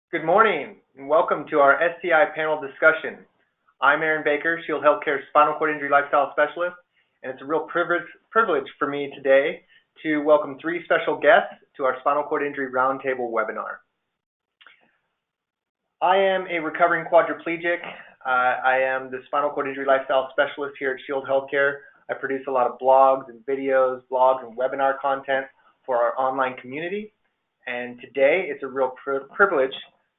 Good morning and welcome to our SCI panel discussion. I'm Aaron Baker, Shield Healthcare's Spinal Cord Injury Lifestyle Specialist, and it's a real privilege for me today to welcome three special guests to our Spinal Cord Injury Roundtable webinar. I am a recovering quadriplegic. I am the Spinal Cord Injury Lifestyle Specialist here at Shield Healthcare. I produce a lot of blogs and videos, blogs and webinar content for our online community. And today it's a real privilege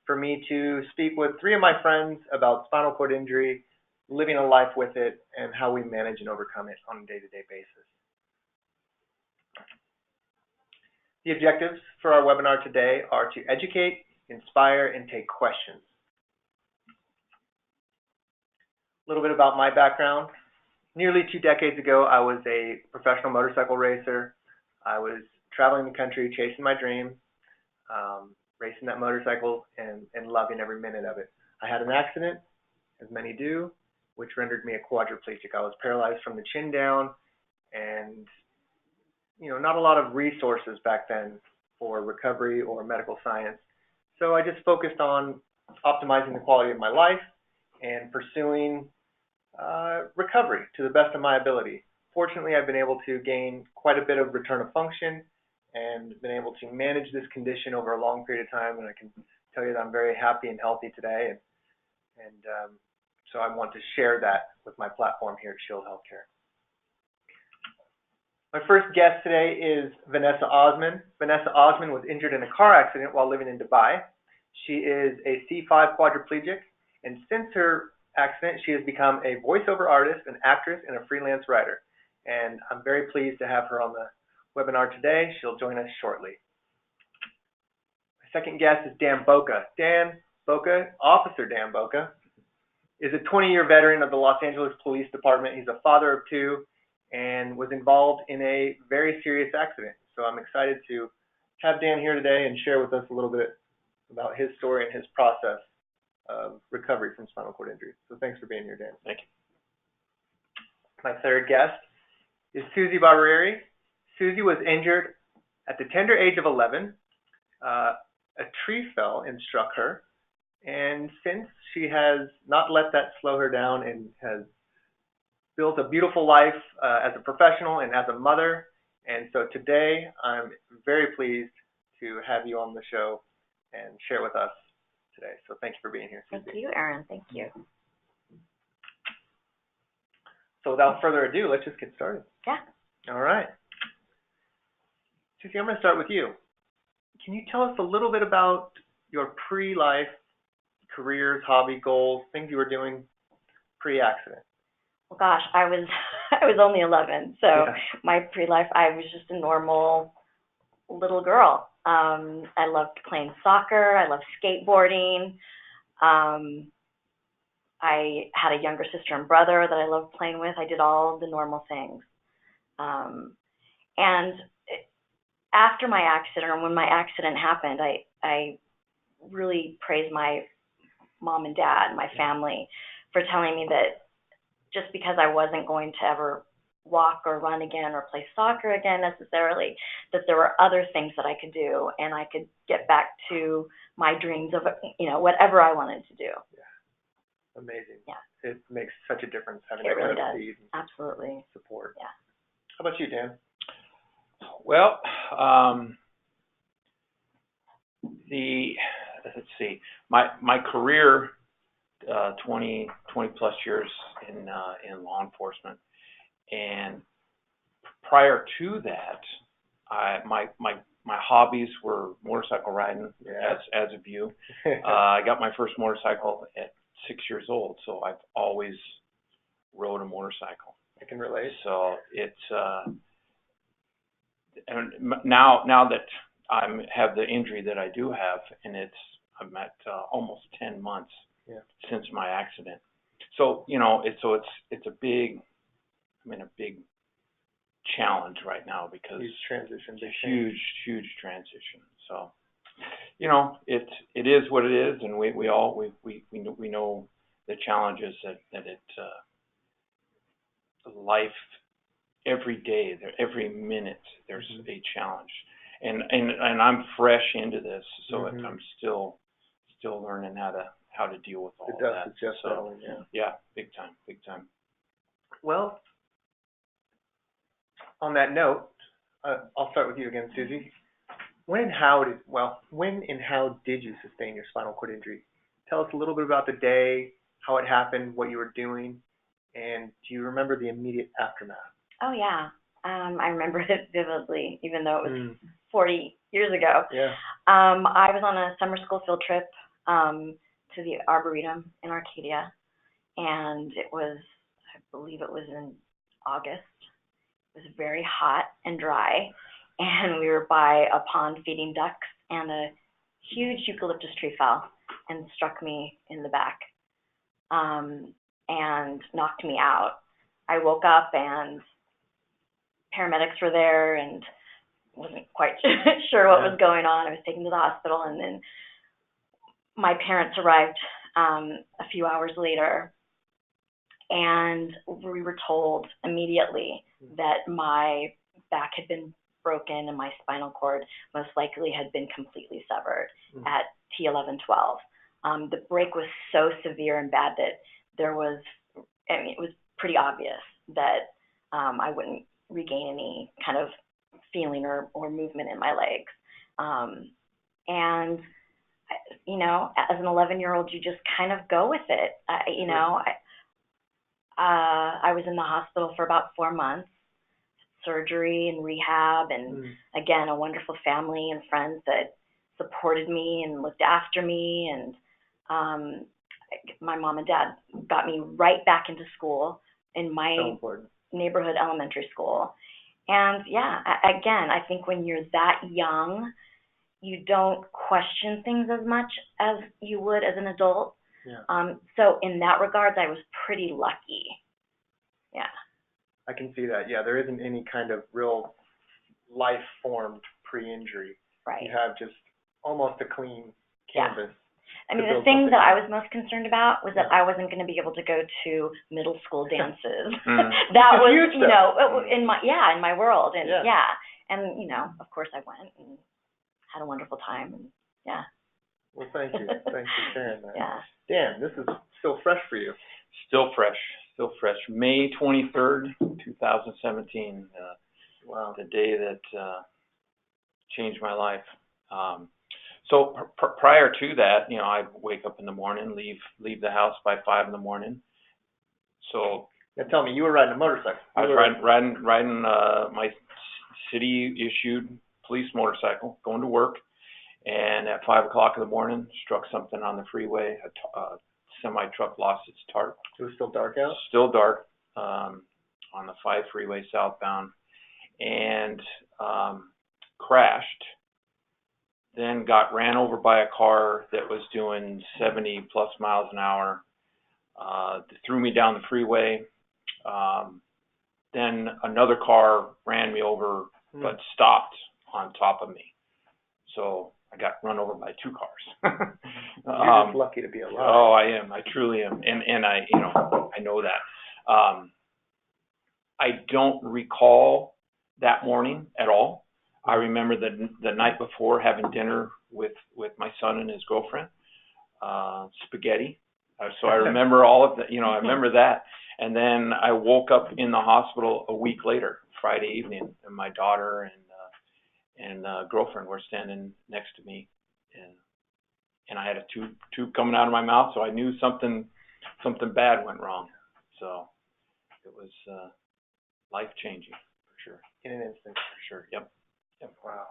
for me to speak with three of my friends about spinal cord injury, living a life with it, and how we manage and overcome it on a day-to-day basis. The objectives for our webinar today are to educate, inspire, and take questions. A little bit about my background. Nearly 2 decades ago, I was a professional motorcycle racer. I was traveling the country, chasing my dreams. Racing that motorcycle and loving every minute of it. I had an accident, as many do, which rendered me a quadriplegic. I was paralyzed from the chin down, and not a lot of resources back then for recovery or medical science. So I just focused on optimizing the quality of my life and pursuing recovery to the best of my ability. Fortunately, I've been able to gain quite a bit of return of function and been able to manage this condition over a long period of time, and I can tell you that I'm very happy and healthy today, and so I want to share that with my platform here at Shield Healthcare. My first guest today is Vanessa Osman. Vanessa Osman was injured in a car accident while living in Dubai. She is a C5 quadriplegic, and since her accident, she has become a voiceover artist, an actress, and a freelance writer. And I'm very pleased to have her on the webinar today. She'll join us shortly. My second guest is Dan Boca. Officer Dan Boca, is a 20-year veteran of the Los Angeles Police Department. He's a father of 2 and was involved in a very serious accident. So I'm excited to have Dan here today and share with us a little bit about his story and his process of recovery from spinal cord injury. So thanks for being here, Dan. Thank you. My third guest is Susie Barrieri. Susie was injured at the tender age of 11. A tree fell and struck her, and since she has not let that slow her down and has built a beautiful life as a professional and as a mother. And so today I'm very pleased to have you on the show and share with us today. So thank you for being here, Susie. Thank you, Aaron. Thank you. So without further ado, let's just get started. Yeah. All right. Susie, I'm going to start with you. Can you tell us a little bit about your pre-life careers, hobby, goals, things you were doing pre-accident? Well, gosh, I was only 11, so yeah. My pre-life, I was just a normal little girl. I loved playing soccer. I loved skateboarding. I had a younger sister and brother that I loved playing with. I did all the normal things. And after my accident, or when my accident happened, I really praise my mom and dad, my family, for telling me that just because I wasn't going to ever walk or run again or play soccer again necessarily, that there were other things that I could do, and I could get back to my dreams of, whatever I wanted to do. Yeah. Amazing. Yeah. It makes such a difference having it that really kind of does. seed and absolutely support. Yeah. How about you, Dan? Well, let's see. My career, 20 plus years in law enforcement, and prior to that, my hobbies were motorcycle riding. Yeah. As of you, I got my first motorcycle at 6 years old, so I've always rode a motorcycle. I can relate. So it's and now that I have the injury that I do have, and I'm at almost 10 months since my accident. So it's a big, a big challenge right now because huge transition. It's a huge transition. So it is what it is, and we know the challenges that life. Every day, every minute, there's a challenge, and I'm fresh into this, so I'm still still learning how to deal with all It of does that. suggest So, settling, yeah. yeah, big time. Well, on that note, I'll start with you again, Susie. When and how did you sustain your spinal cord injury? Tell us a little bit about the day, how it happened, what you were doing, and do you remember the immediate aftermath? Oh, yeah. I remember it vividly, even though it was 40 years ago. Yeah. I was on a summer school field trip to the Arboretum in Arcadia, and it was, I believe it was in August. It was very hot and dry, and we were by a pond feeding ducks, and a huge eucalyptus tree fell and struck me in the back and knocked me out. I woke up and paramedics were there and wasn't quite sure what was going on. I was taken to the hospital, and then my parents arrived a few hours later, and we were told immediately that my back had been broken and my spinal cord most likely had been completely severed at T11-12. The break was so severe and bad that it was pretty obvious that I wouldn't regain any kind of feeling or movement in my legs. And, as an 11-year-old, you just kind of go with it. I was in the hospital for about 4 months, surgery and rehab, and again, a wonderful family and friends that supported me and looked after me. And my mom and dad got me right back into school in my neighborhood elementary school. And yeah, again, I think when you're that young, you don't question things as much as you would as an adult. Yeah. So in that regard, I was pretty lucky. Yeah. I can see that. Yeah, there isn't any kind of real life-formed pre-injury. Right. You have just almost a clean canvas. Yeah. I mean, the thing that I was most concerned about was that I wasn't going to be able to go to middle school dances. That was, in my world. And and of course I went and had a wonderful time. And yeah. Well, thank you. Thanks for sharing that. Yeah. Dan, this is still fresh for you. Still fresh. May 23rd, 2017. Wow. The day that changed my life. So prior to that, I'd wake up in the morning, leave the house by 5 in the morning. So now tell me, you were riding a motorcycle. I was riding my city-issued police motorcycle, going to work, and at 5 o'clock in the morning, struck something on the freeway. A semi-truck lost its tarp. It was still dark out? Still dark, on the 5 freeway southbound, and crashed. Then got ran over by a car that was doing 70 plus miles an hour. Threw me down the freeway. Then another car ran me over, but stopped on top of me. So I got run over by 2 cars. You're just lucky to be alive. Oh, I am. I truly am. And I know that. I don't recall that morning at all. I remember the night before having dinner with my son and his girlfriend, spaghetti. So I remember all of that. I remember that. And then I woke up in the hospital a week later, Friday evening, and my daughter and girlfriend were standing next to me, and I had a tube coming out of my mouth, so I knew something bad went wrong. So it was life changing for sure. In an instant, for sure. Yep. Wow.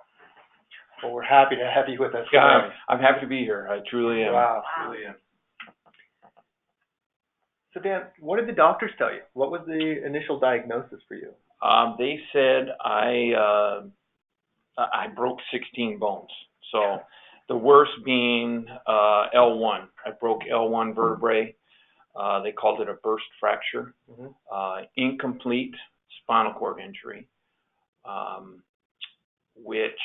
Well, we're happy to have you with us. Yeah, I'm happy to be here. I truly am. Wow. Truly am. So Dan, what did the doctors tell you? What was the initial diagnosis for you? They said I broke 16 bones. So the worst being L1. I broke L1 vertebrae. They called it a burst fracture. Incomplete spinal cord injury, which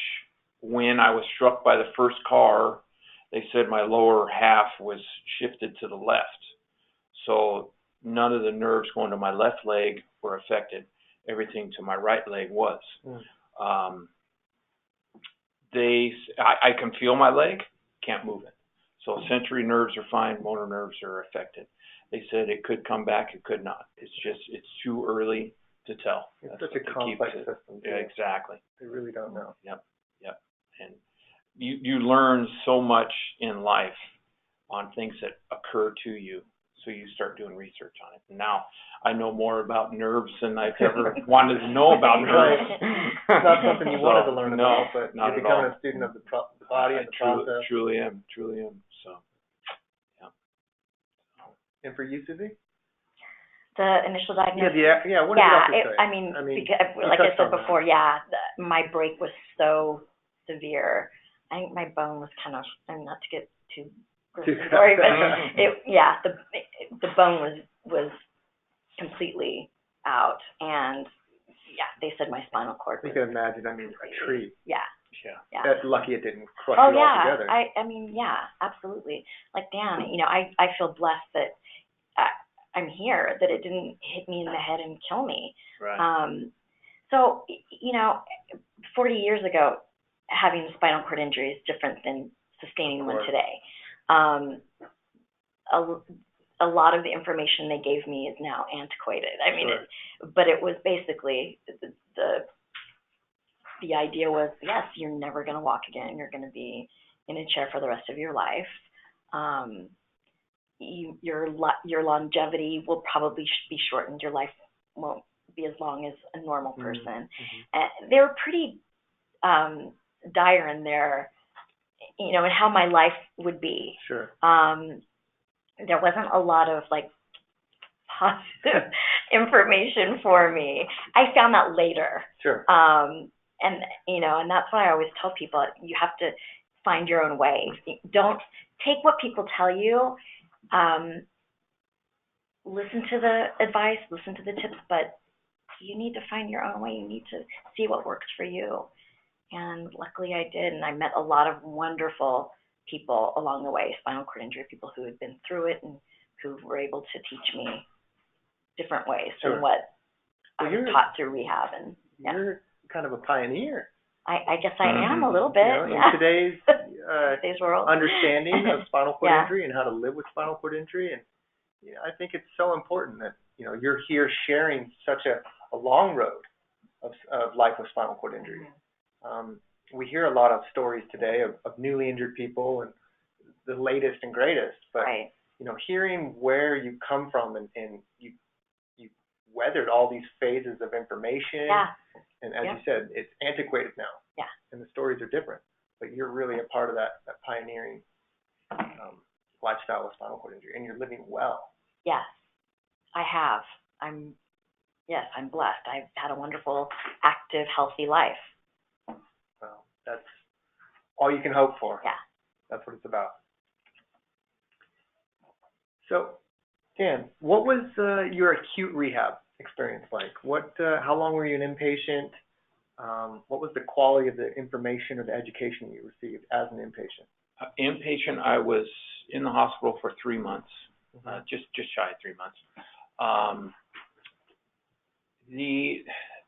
when I was struck by the first car, they said my lower half was shifted to the left. So none of the nerves going to my left leg were affected. Everything to my right leg was. I can feel my leg, can't move it. So sensory nerves are fine, motor nerves are affected. They said it could come back, it could not. It's too early to tell. It's such a complex system. Yeah, exactly. They really don't know. Yep. And you learn so much in life on things that occur to you. So you start doing research on it. And now I know more about nerves than I've ever wanted to know about nerves. It's not something you wanted to learn about, but not you're becoming a student of the body and the process. Truly am. So, yeah. And for you, Susie? The initial diagnosis. What did the doctor say? I mean, because, like I said before, my break was so severe. I think my bone was kind of, and not to get too sorry, but the bone was completely out, and they said my spinal cord. You can imagine. I mean, a tree. Yeah. That's lucky it didn't crush you altogether. I mean, absolutely. Like Dan, I feel blessed that I'm here, that it didn't hit me in the head and kill me. Right. So 40 years ago, having a spinal cord injury is different than sustaining one today. A lot of the information they gave me is now antiquated. I mean, but it was basically the idea was, yes, you're never going to walk again. You're going to be in a chair for the rest of your life. Your longevity will probably be shortened. Your life won't be as long as a normal person. Mm-hmm. They were pretty dire in their, in how my life would be. Sure. There wasn't a lot of positive information for me. I found that later. Sure. And that's why I always tell people, you have to find your own way. Don't take what people tell you. Listen to the advice, listen to the tips, but you need to find your own way. You need to see what works for you. And luckily I did, and I met a lot of wonderful people along the way, spinal cord injury people who had been through it and who were able to teach me different ways than what I was taught through rehab. And you're kind of a pioneer. I guess I am a little bit. In today's world. Understanding of spinal cord injury and how to live with spinal cord injury. And I think it's so important that you're here sharing such a long road of life with spinal cord injury. We hear a lot of stories today of newly injured people and the latest and greatest, but hearing where you come from and you weathered all these phases of information, and as you said, it's antiquated now, and the stories are different, but you're really a part of that pioneering lifestyle with spinal cord injury, and you're living well. Yes, I have. I'm blessed. I've had a wonderful, active, healthy life. Well, that's all you can hope for. Yeah. That's what it's about. So, Dan, what was your acute rehab experience like? How long were you an inpatient? What was the quality of the information or the education you received as an inpatient? Inpatient, I was in the hospital for 3 months, just shy of 3 months.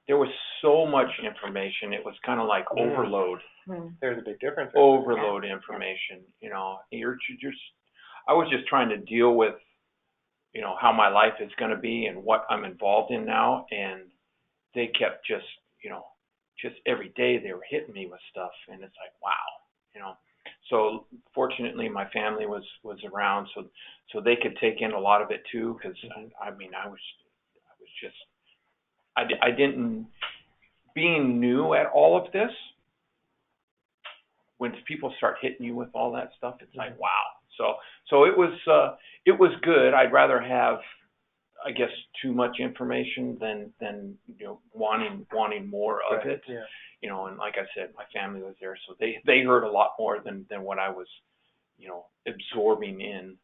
There was so much information. It was kind of like overload. There's a big difference. Overload information. I was just trying to deal with, how my life is going to be and what I'm involved in now. And they kept just every day they were hitting me with stuff. And it's like, wow, So fortunately, my family was around, so they could take in a lot of it too. Because I didn't, being new at all of this, when people start hitting you with all that stuff, it's like, wow. So it was good. I'd rather have, I guess, too much information than wanting more of it. Yeah. And like I said, my family was there, so they heard a lot more than what I was, absorbing in.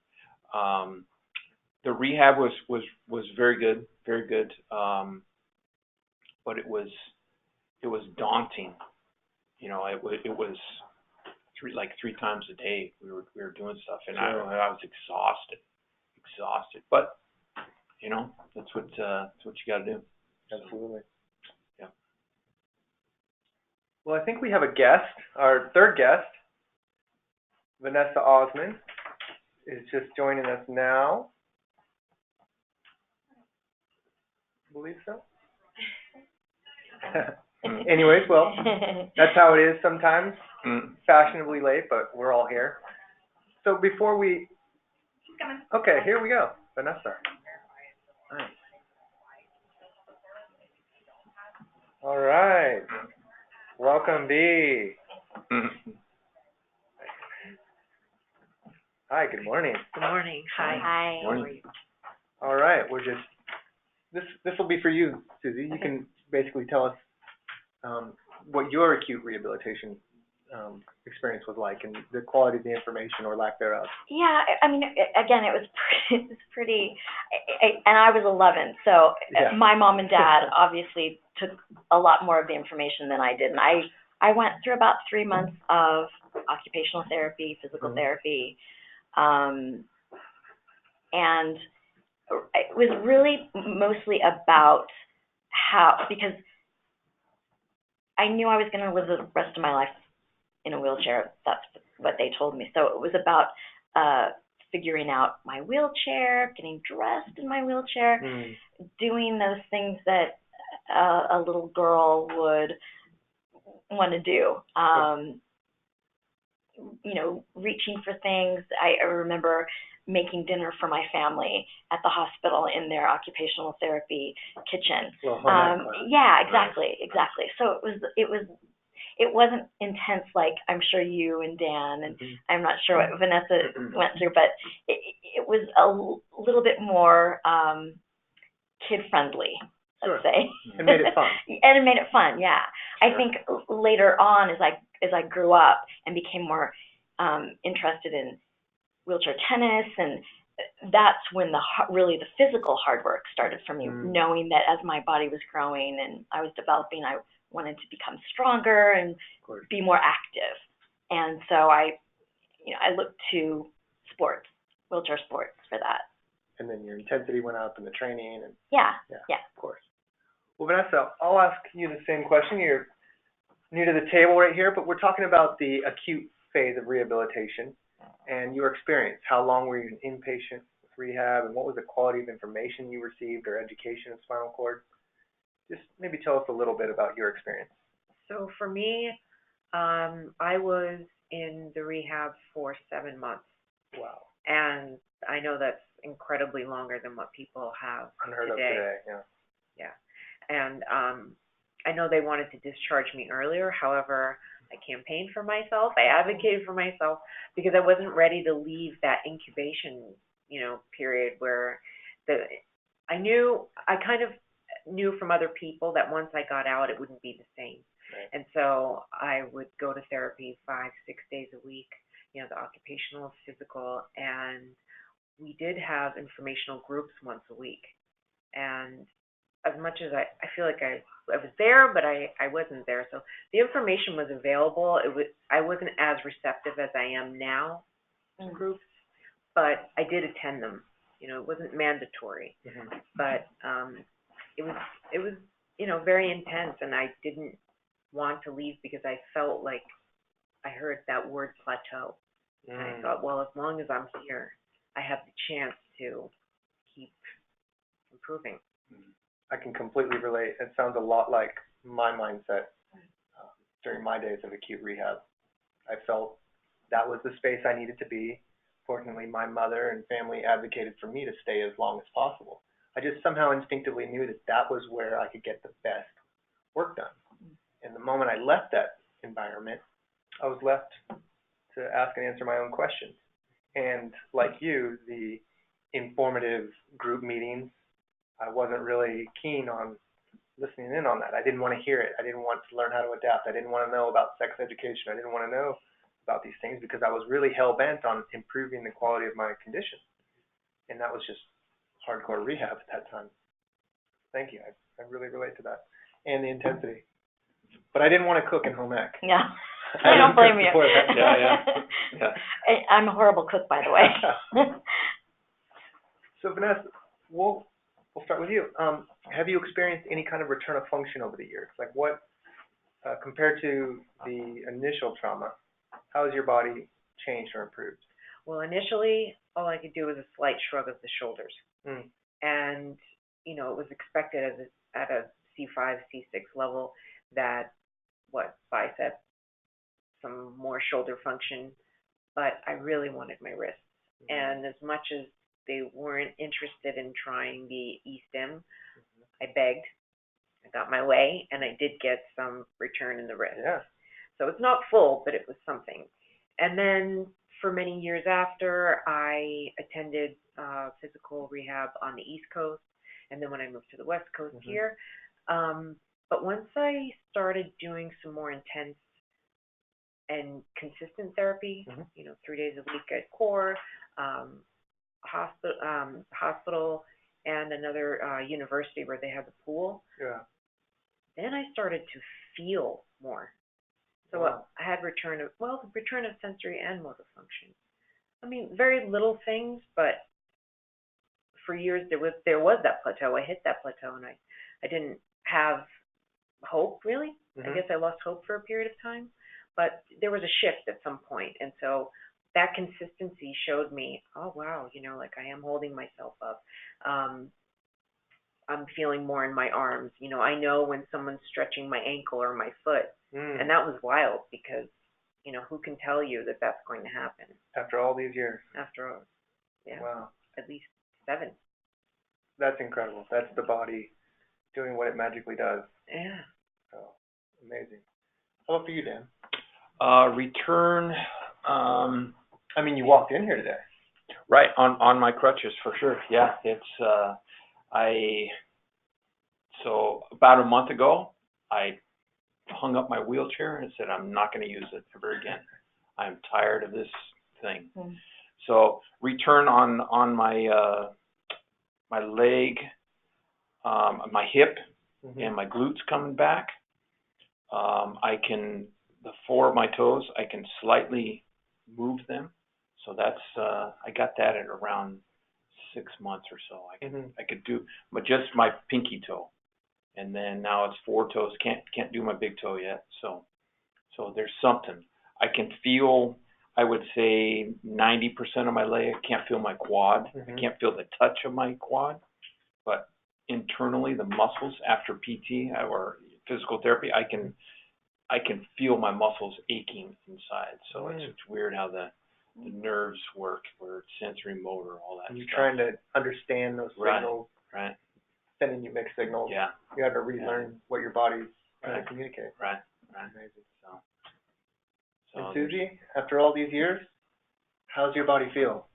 The rehab was very good, very good. But it was daunting. It was three times a day we were doing stuff, and I was exhausted. But that's what you got to do. Absolutely. So, yeah. Well, I think we have a guest, our third guest, Vanessa Osman. is just joining us now. I believe so. Anyways, well, that's how it is sometimes. Fashionably late, but we're all here. So before we... Okay, here we go. Vanessa. Nice. All right. Welcome, B. Hi, good morning. Good morning. Hi. Hi. Morning. All right, we're just... This will be for you, Susie. You can basically tell us what your acute rehabilitation experience was like and the quality of the information or lack thereof. Yeah, I mean, again, it was pretty, and I was 11, so Yeah. my mom and dad obviously took a lot more of the information than I did, and I went through about 3 months of occupational therapy, physical therapy, and it was really mostly about because I knew I was going to live the rest of my life in a wheelchair. That's what they told me. So it was about figuring out my wheelchair, getting dressed in my wheelchair, doing those things that a little girl would want to do. You know, reaching for things. I remember making dinner for my family at the hospital in their occupational therapy kitchen. Yeah, exactly. So it wasn't intense like I'm sure you and Dan and I'm not sure what Vanessa went through, but it was a little bit more kid friendly, let's say. It made it fun. And it made it fun, yeah. I think later on as I grew up and became more interested in wheelchair tennis, and that's when really the physical hard work started for me, knowing that as my body was growing and I was developing, I wanted to become stronger and be more active. And so I looked to sports, wheelchair sports for that. And then your intensity went up in the training. And Yeah. Of course. Well, Vanessa, I'll ask you the same question. You're new to the table right here, but we're talking about the acute phase of rehabilitation and your experience. How long were you an inpatient with rehab, and what was the quality of information you received or education of spinal cord? Just maybe tell us a little bit about your experience. So for me, I was in the rehab for 7 months. Wow. And I know that's incredibly longer than what people have Unheard of today, yeah. And I know they wanted to discharge me earlier. However, I campaigned for myself. I advocated for myself because I wasn't ready to leave that incubation, period where I kind of knew from other people that once I got out, it wouldn't be the same. Right. And so I would go to therapy 5-6 days a week, the occupational, physical, and we did have informational groups once a week. And as much as I feel like I was there, but I wasn't there. So the information was available. I wasn't as receptive as I am now in groups, but I did attend them. It wasn't mandatory, but it was very intense, and I didn't want to leave because I felt like I heard that word plateau. And I thought, well, as long as I'm here, I have the chance to keep improving. I can completely relate. It sounds a lot like my mindset during my days of acute rehab. I felt that was the space I needed to be. Fortunately, my mother and family advocated for me to stay as long as possible. I just somehow instinctively knew that was where I could get the best work done. And the moment I left that environment, I was left to ask and answer my own questions. And like you, the informative group meetings, I wasn't really keen on listening in on that. I didn't want to hear it. I didn't want to learn how to adapt. I didn't want to know about sex education. I didn't want to know about these things because I was really hell-bent on improving the quality of my condition. And that was just hardcore rehab at that time. Thank you. I really relate to that. And the intensity. But I didn't want to cook in home ec. Yeah. I don't blame you. Yeah. I'm a horrible cook, by the way. So Vanessa, we'll start with you. Have you experienced any kind of return of function over the years? Like what, compared to the initial trauma, how has your body changed or improved? Well, initially, all I could do was a slight shrug of the shoulders. And, you know, it was expected at a C5, C6 level that, bicep, some more shoulder function, but I really wanted my wrists. And as much as they weren't interested in trying the E-stim, I begged. I got my way, and I did get some return in the wrist. Yeah. So it's not full, but it was something. And then for many years after, I attended physical rehab on the East Coast, and then when I moved to the West Coast here. But once I started doing some more intense and consistent therapy, you know, 3 days a week at core, hospital, and another university where they had the pool. Yeah. Then I started to feel more. So I had return of sensory and motor function. I mean, very little things, but for years there was that plateau. I hit that plateau, and I didn't have hope, really. I guess I lost hope for a period of time, but there was a shift at some point, and so that consistency showed me, oh wow, you know, like I am holding myself up. I'm feeling more in my arms. You know, I know when someone's stretching my ankle or my foot, and that was wild because, you know, who can tell you that that's going to happen? After all these years. After all, yeah. Wow. At least 7. That's incredible. That's the body doing what it magically does. Yeah. So amazing. How about for you, Dan? Return. I mean, you walked in here today. Right, on my crutches for sure. Yeah, it's so about a month ago, I hung up my wheelchair and said, I'm not going to use it ever again. I'm tired of this thing. So return on my my leg, my hip, and my glutes coming back. The 4 of my toes, I can slightly move them. So that's I got that at around 6 months or so. I could do, but just my pinky toe, and then now it's 4 toes. Can't do my big toe yet. So there's something I can feel. I would say 90% of my leg. I can't feel my quad. I can't feel the touch of my quad, but internally the muscles after PT or physical therapy, I can feel my muscles aching inside. So it's weird how the nerves work, where it's sensory, motor, all that. And you're stuff. trying to understand those signals, right? Sending you mixed signals. Yeah. You have to relearn what your body's trying to communicate. Right. Amazing. So and Susie, after all these years, how's your body feel?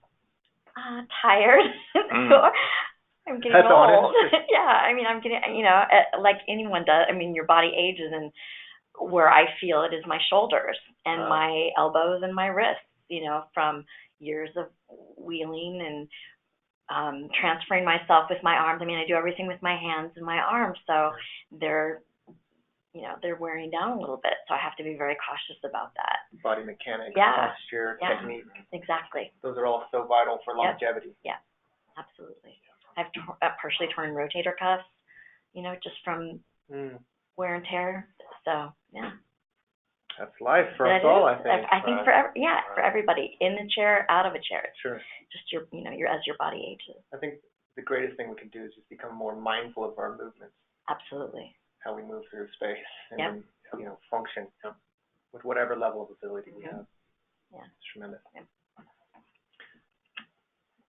Tired. I'm getting That's old. honest. Yeah, I mean, I'm getting, you know, like anyone does. I mean, your body ages, and where I feel it is my shoulders and my elbows and my wrists, you know, from years of wheeling and transferring myself with my arms. I mean, I do everything with my hands and my arms, so they're wearing down a little bit. So I have to be very cautious about that. Body mechanics, Yeah. posture, Yeah. technique. Exactly. Those are all so vital for longevity. Yeah, absolutely. I've partially torn rotator cuffs, you know, just from wear and tear. So, yeah. That's life for us all, I think. I think for everybody, in the chair, out of a chair. Sure. Just your as your body ages. I think the greatest thing we can do is just become more mindful of our movements. Absolutely. How we move through space and then, you know, function with whatever level of ability we have. Yeah. It's tremendous. Yeah.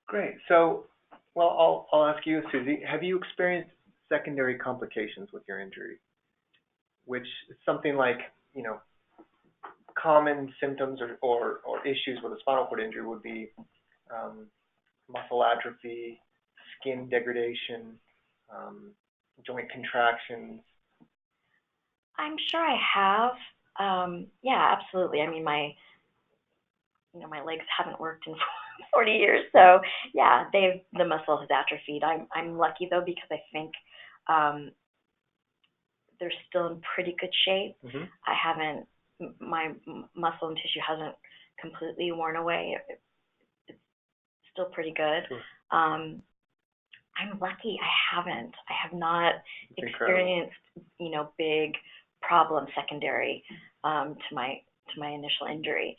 Great. So, well, I'll ask you, Susie, have you experienced secondary complications with your injury? Which is something like, you know, common symptoms or issues with a spinal cord injury would be muscle atrophy, skin degradation, joint contractions. I'm sure I have. Yeah, absolutely. I mean, my legs haven't worked in 40 years, so yeah, the muscle has atrophied. I'm lucky though, because I think they're still in pretty good shape. I haven't. My muscle and tissue hasn't completely worn away. It's still pretty good. Sure. I'm lucky. I have not experienced, you know, big problems secondary to my initial injury.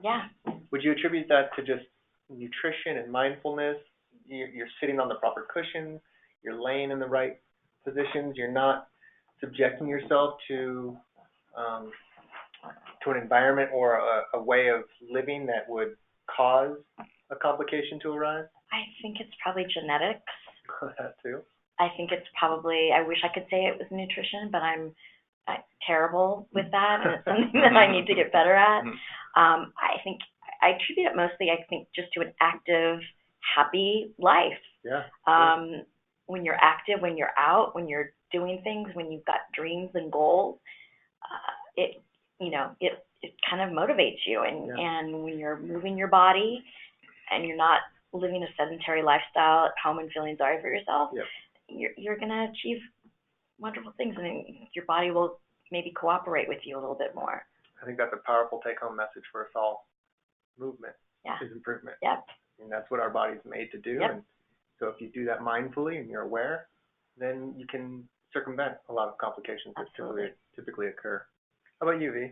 Yeah. Would you attribute that to just nutrition and mindfulness? You're sitting on the proper cushions, you're laying in the right positions, you're not subjecting yourself to an environment or a way of living that would cause a complication to arise? I think it's probably genetics. That too. I think it's probably, I wish I could say it was nutrition, but I'm terrible with that, and it's something that I need to get better at. I think I attribute it mostly, I think, just to an active, happy life. Yeah. When you're active, when you're out, when you're doing things, when you've got dreams and goals, it kind of motivates you. And when you're moving your body and you're not living a sedentary lifestyle at home and feeling sorry for yourself, you're going to achieve wonderful things, and your body will maybe cooperate with you a little bit more. I think that's a powerful take-home message for us all. Movement is improvement. Yep. And that's what our body's made to do. Yep. And so if you do that mindfully and you're aware, then you can circumvent a lot of complications that typically occur. How about you, V?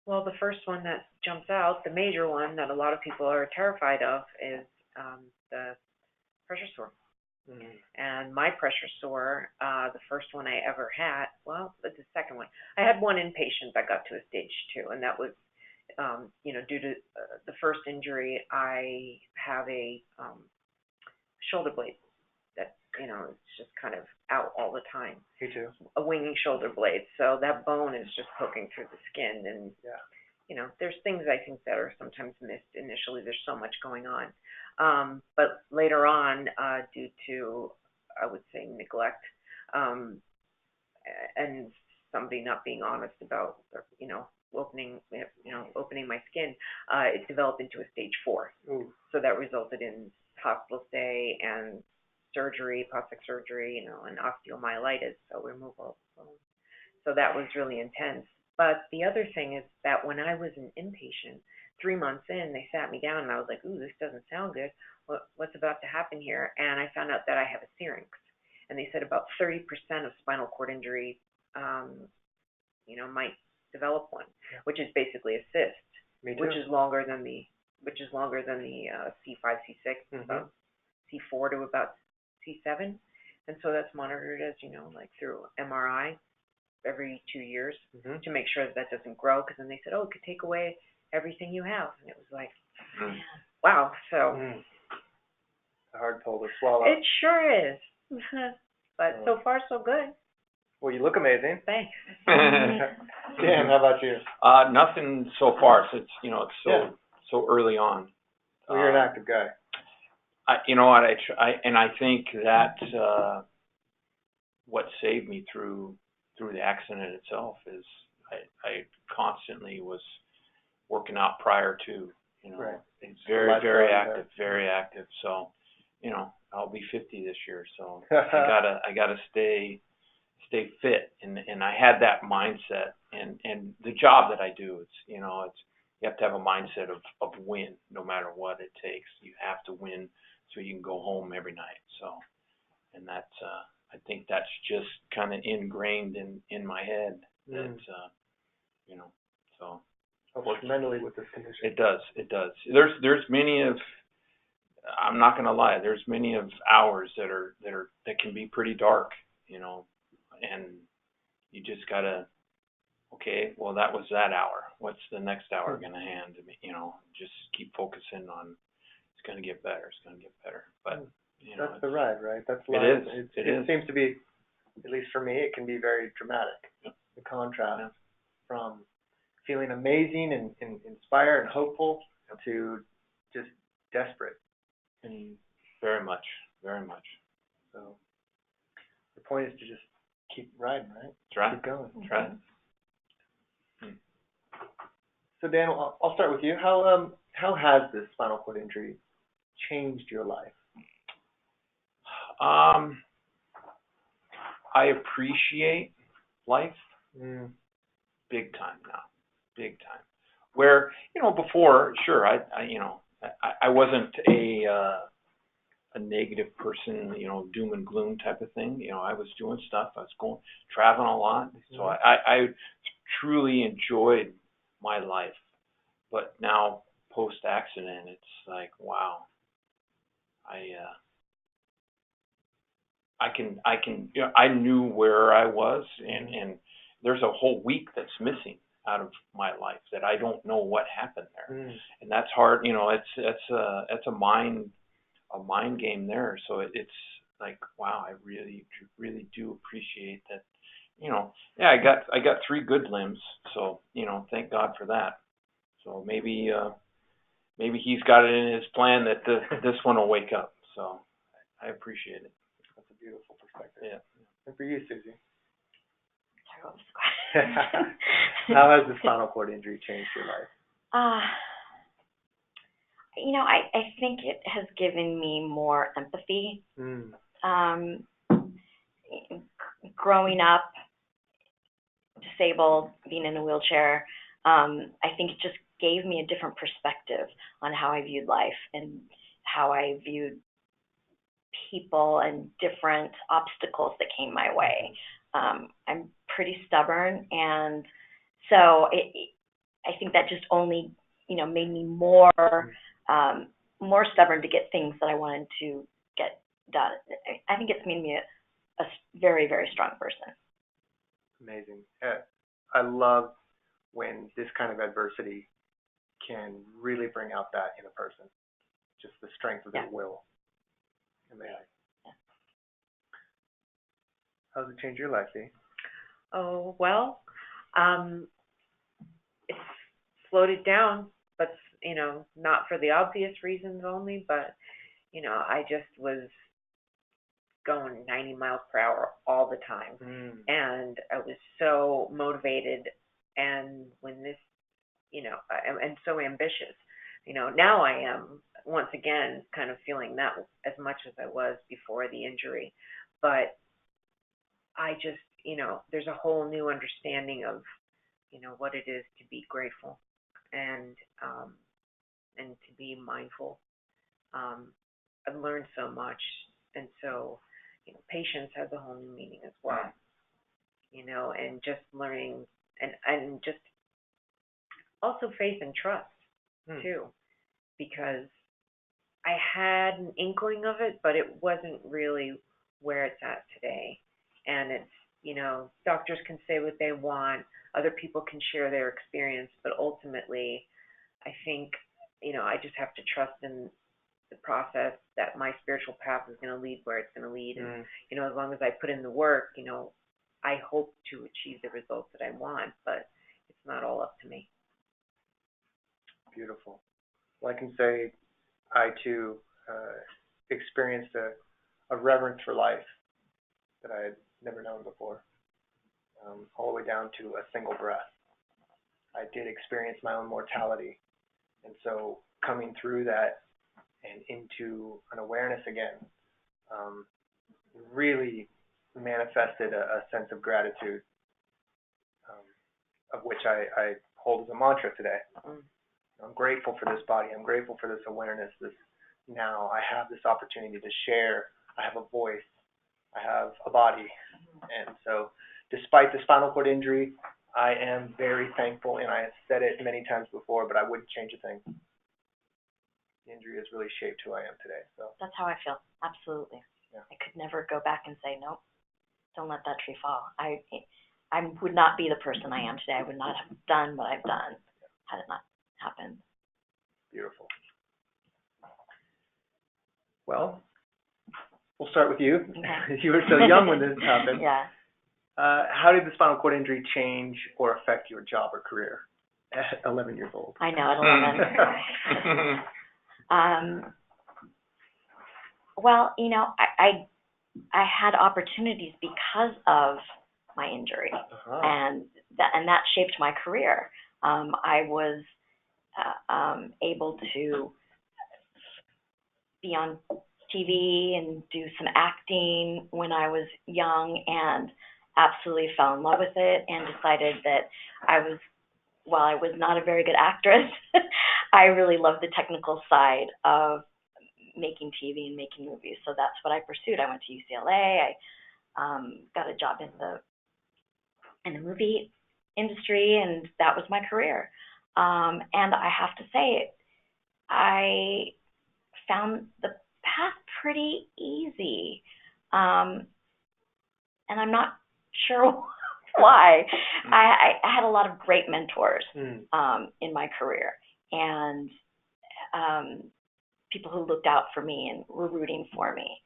Well, the first one that jumps out, the major one that a lot of people are terrified of, is the pressure sore. And my pressure sore, the first one I ever had, well, the second one. I had one inpatient that got to a stage 2, and that was, due to the first injury. I have a shoulder blade that, it's just kind of out all the time. Me too. A winging shoulder blade. So that bone is just poking through the skin. And, there's things I think that are sometimes missed initially. There's so much going on. But later on, due to, I would say, neglect, and somebody not being honest about, opening my skin, it developed into a stage 4. Ooh. So that resulted in hospital stay and surgery, plastic surgery, and osteomyelitis, so removal of bone. So that was really intense. But the other thing is that when I was an inpatient, 3 months in, they sat me down and I was like, ooh, this doesn't sound good. What's about to happen here? And I found out that I have a syrinx. And they said about 30% of spinal cord injury, might develop one, which is basically a cyst, which is longer than the C5, C6, about C4 to about C7. And so that's monitored, as like through MRI every 2 years to make sure that doesn't grow. Because then they said, oh, it could take away everything you have. And it was like, wow. So a hard pill to swallow. It sure is. But so far, so good. Well, you look amazing. Thanks. Dan, how about you? Nothing so far. So it's so early on. Well, you're an active guy. I think that what saved me through the accident itself is I constantly was working out prior to, It's very active. So, I'll be 50 this year, so I gotta stay fit, and I had that mindset, and the job that I do, it's you have to have a mindset of win, no matter what it takes. You have to win so you can go home every night. So, and that's I think that's just kind of ingrained in my head that so. Helps mentally with this condition. It does. There's many of, I'm not going to lie, there's many of hours that can be pretty dark, and you just gotta, okay, well that was that hour. What's the next hour going to hand to me? Just keep focusing on, it's going to get better. But that's the ride, right? That's life. It seems to be, at least for me, it can be very dramatic. Yep. The contrast from feeling amazing and inspired and hopeful to just desperate. And very much. So the point is to just keep riding, right? That's right. Keep going. That's right. So Dan, I'll start with you. How has this spinal cord injury changed your life? I appreciate life big time now. Big time. Where, before, sure, I wasn't a negative person, doom and gloom type of thing. I was doing stuff. I was traveling a lot. So I truly enjoyed my life. But now, post-accident, it's like, wow, I knew where I was, and there's a whole week that's missing out of my life that I don't know what happened there. And that's hard, it's a mind game there. So it's like, wow, I really do appreciate that. Yeah, I got 3 good limbs, so thank God for that. So maybe he's got it in his plan that this one will wake up. So I appreciate it. That's a beautiful perspective. Yeah. And for you, Susie? Sorry, what was the question? How has the spinal cord injury changed your life? I think it has given me more empathy. Growing up disabled, being in a wheelchair, I think it just gave me a different perspective on how I viewed life and how I viewed people and different obstacles that came my way. I'm pretty stubborn, and so I think that just only, made me more stubborn to get things that I wanted to get done. I think it's made me a very, very strong person. Amazing. I love when this kind of adversity can really bring out that in a person, just the strength of their will. Amazing. Yeah. How does it change your life, Dee? Oh, well, it's slowed it down, but, not for the obvious reasons only, but, I just was going 90 miles per hour all the time. And I was so motivated, and when this, and so ambitious. Now I am, once again, kind of feeling that as much as I was before the injury. But I just, there's a whole new understanding of, what it is to be grateful and to be mindful. I've learned so much, and so, patience has a whole new meaning as well. And just learning and just also faith and trust too, because I had an inkling of it, but it wasn't really where it's at today. And it's, doctors can say what they want, other people can share their experience, but ultimately, I think, I just have to trust in the process that my spiritual path is going to lead where it's going to lead. And, as long as I put in the work, I hope to achieve the results that I want, but it's not all up to me. Beautiful. Well, I can say I, too, experienced a reverence for life that I had never known before, all the way down to a single breath. I did experience my own mortality, and so coming through that and into an awareness again really manifested a sense of gratitude, of which I hold as a mantra today. I'm grateful for this body. I'm grateful for this awareness. Now I have this opportunity to share. I have a voice. I have a body. And so despite the spinal cord injury, I am very thankful, and I have said it many times before, but I wouldn't change a thing. The injury has really shaped who I am today. So that's how I feel. Absolutely. Yeah. I could never go back and say, nope, don't let that tree fall. I would not be the person I am today. I would not have done what I've done had it not happened. Beautiful. Well, we'll start with you. Okay. You were so young when this happened. Yeah. How did the spinal cord injury change or affect your job or career at 11 years old? I know, at 11. Well, I had opportunities because of my injury, and that shaped my career. I was able to be on TV and do some acting when I was young, and absolutely fell in love with it, and decided that while I was not a very good actress, I really loved the technical side of making TV and making movies. So that's what I pursued. I went to UCLA. I got a job in the movie industry, and that was my career. And I have to say, I found the path pretty easy. And I'm not sure why. I had a lot of great mentors in my career, and people who looked out for me and were rooting for me.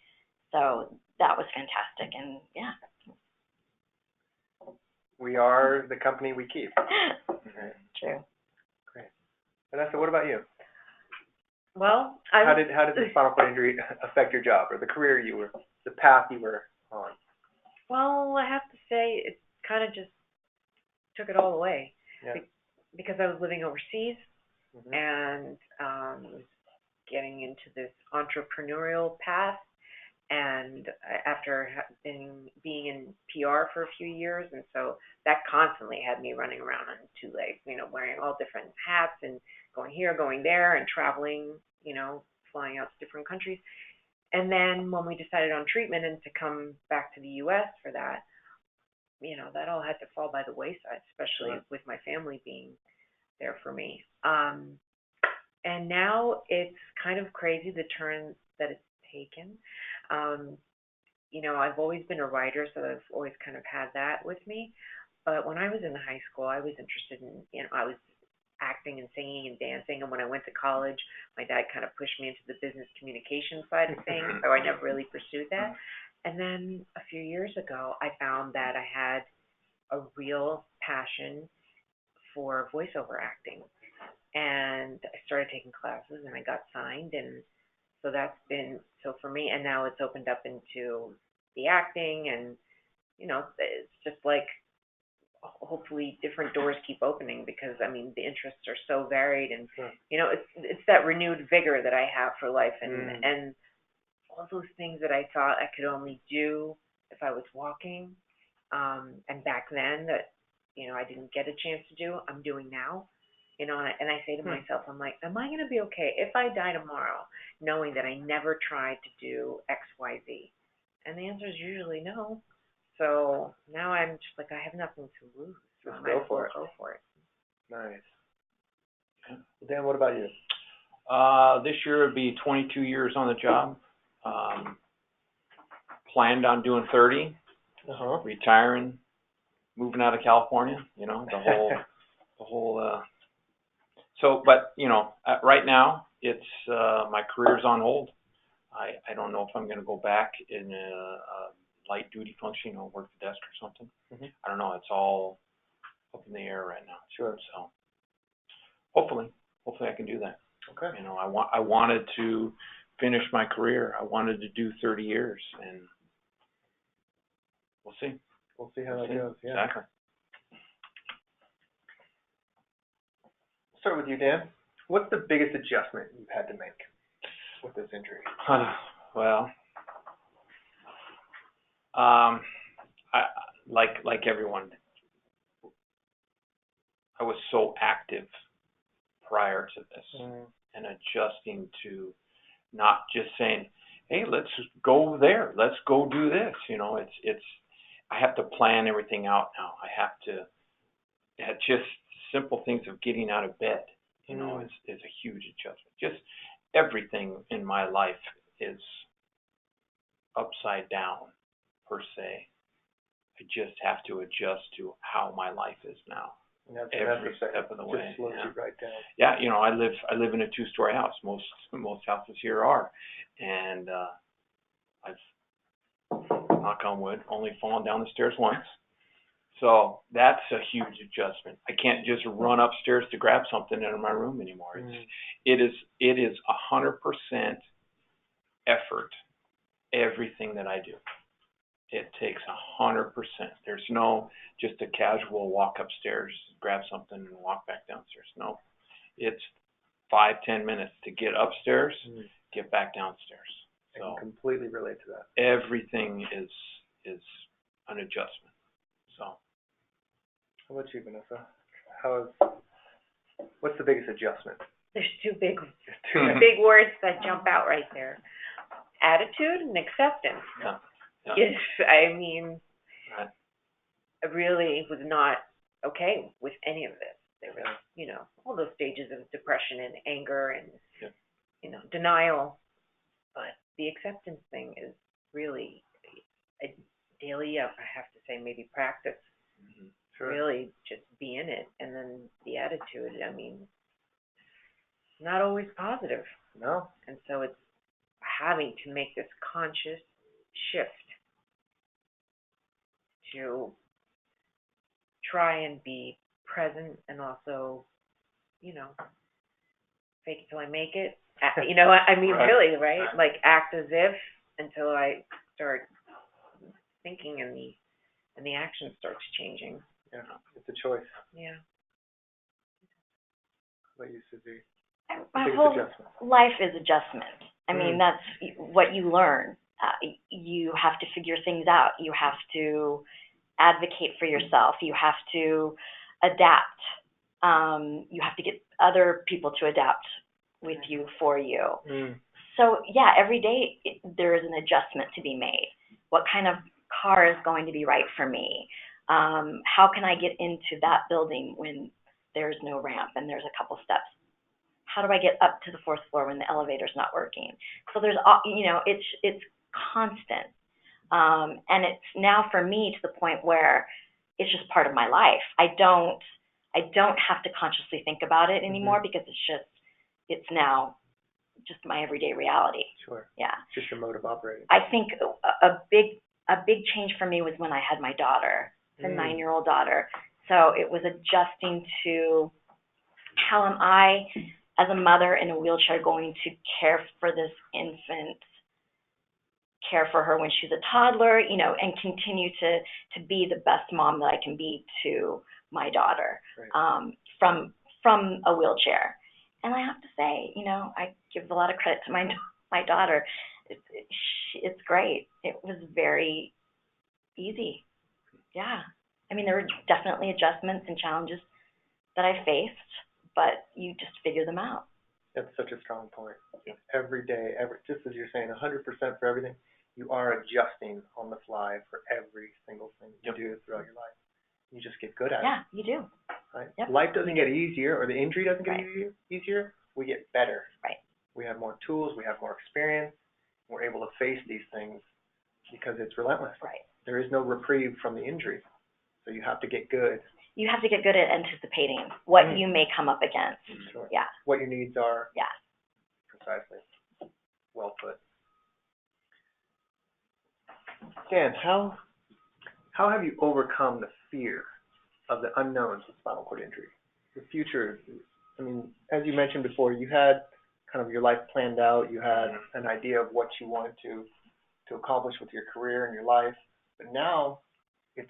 So that was fantastic, and yeah. We are the company we keep. Right. True. Great. Vanessa, what about you? Well, how did the spinal cord injury affect your job or the career the path you were on? Well, I have to say it kind of just took it all away. Yeah. Because I was living overseas and was getting into this entrepreneurial path. And after being in PR for a few years, and so that constantly had me running around on two legs, wearing all different hats and going here, going there, and traveling, flying out to different countries. And then when we decided on treatment and to come back to the U.S. for that, that all had to fall by the wayside, especially with my family being there for me. And now it's kind of crazy the turn that it's taken. I've always been a writer, so I've always kind of had that with me. But when I was in high school, I was interested in, I was acting and singing and dancing. And when I went to college, my dad kind of pushed me into the business communication side of things, so I never really pursued that. And then a few years ago, I found that I had a real passion for voiceover acting. And I started taking classes and I got signed, and so that's been so for me. And now it's opened up into the acting, and it's just like hopefully different doors keep opening, because the interests are so varied, and it's that renewed vigor that I have for life, and all those things that I thought I could only do if I was walking, and back then that I didn't get a chance to do, I'm doing now. And I say to myself, I'm like, am I going to be okay if I die tomorrow, knowing that I never tried to do X, Y, Z? And the answer is usually no. So now I'm just like, I have nothing to lose. So Just I might go for it. Nice. Dan, what about you? This year would be 22 years on the job. Planned on doing 30, retiring, moving out of California, the whole, so, but, right now, it's, my career's on hold. I don't know if I'm going to go back in a light duty function or work the desk or something. I don't know. It's all up in the air right now. Sure. So, hopefully I can do that. Okay. I wanted to finish my career. I wanted to do 30 years, and we'll see. We'll see how that goes. Yeah. Exactly. Start with you, Dan. What's the biggest adjustment you've had to make with this injury? Well, I like everyone, I was so active prior to this, and adjusting to not just saying, hey, let's go there, let's go do this. It's I have to plan everything out now. I have to. It's just simple things of getting out of bed, is a huge adjustment. Just everything in my life is upside down, per se. I just have to adjust to how my life is now. Every step of the way. Just slows you right down. Yeah, I live in a 2-story house. Most houses here are, and I've, knock on wood, only fallen down the stairs once. So that's a huge adjustment. I can't just run upstairs to grab something in my room anymore. It is 100% effort. Everything that I do, it takes 100%. There's no just a casual walk upstairs, grab something, and walk back downstairs. No, it's 5-10 minutes to get upstairs, get back downstairs. So I can completely relate to that. Everything is an adjustment. So. How about you, Vanessa? What's the biggest adjustment? There's two big words that jump out right there: attitude and acceptance. Yeah. Yes, I really was not okay with any of this. There was, all those stages of depression and anger and, denial. But the acceptance thing is really a daily, I have to say, maybe practice. Mm-hmm. Sure. Really just be in it. And then the attitude, not always positive. No. And so it's having to make this conscious shift to try and be present and also, fake it till I make it. Right. Really, right? Like act as if until I start thinking and the action starts changing. Yeah, it's a choice. Yeah. What you, Susie? My whole life is adjustment. That's what you learn. You have to figure things out. You have to advocate for yourself. You have to adapt. You have to get other people to adapt with you, for you. So, yeah, every day there is an adjustment to be made. What kind of car is going to be right for me? How can I get into that building when there's no ramp and there's a couple steps? How do I get up to the 4th floor when the elevator's not working? So there's, it's constant. And it's now for me to the point where it's just part of my life. I don't have to consciously think about it anymore because it's now just my everyday reality. Sure. Yeah. Just your mode of operating. I think a big change for me was when I had my daughter, the 9-year-old daughter. So it was adjusting to how am I, as a mother in a wheelchair, going to care for this infant, care for her when she's a toddler, and continue to be the best mom that I can be to my daughter, right. From a wheelchair. And I have to say, I give a lot of credit to my daughter. It's great. It was very easy. Yeah. There were definitely adjustments and challenges that I faced, but you just figure them out. That's such a strong point. Every day, just as you're saying, 100% for everything, you are adjusting on the fly for every single thing you do throughout your life. You just get good at it. Yeah, you do. Right? Yep. Life doesn't get easier, or the injury doesn't get easier. We get better. Right. We have more tools. We have more experience. We're able to face these things because it's relentless. Right. There is no reprieve from the injury. So you have to get good. You have to get good at anticipating what you may come up against. Sure. Yeah. What your needs are. Yeah. Precisely. Well put. Dan, how have you overcome the fear of the unknowns with spinal cord injury? The future, as you mentioned before, you had kind of your life planned out. You had an idea of what you wanted to accomplish with your career and your life. But now it's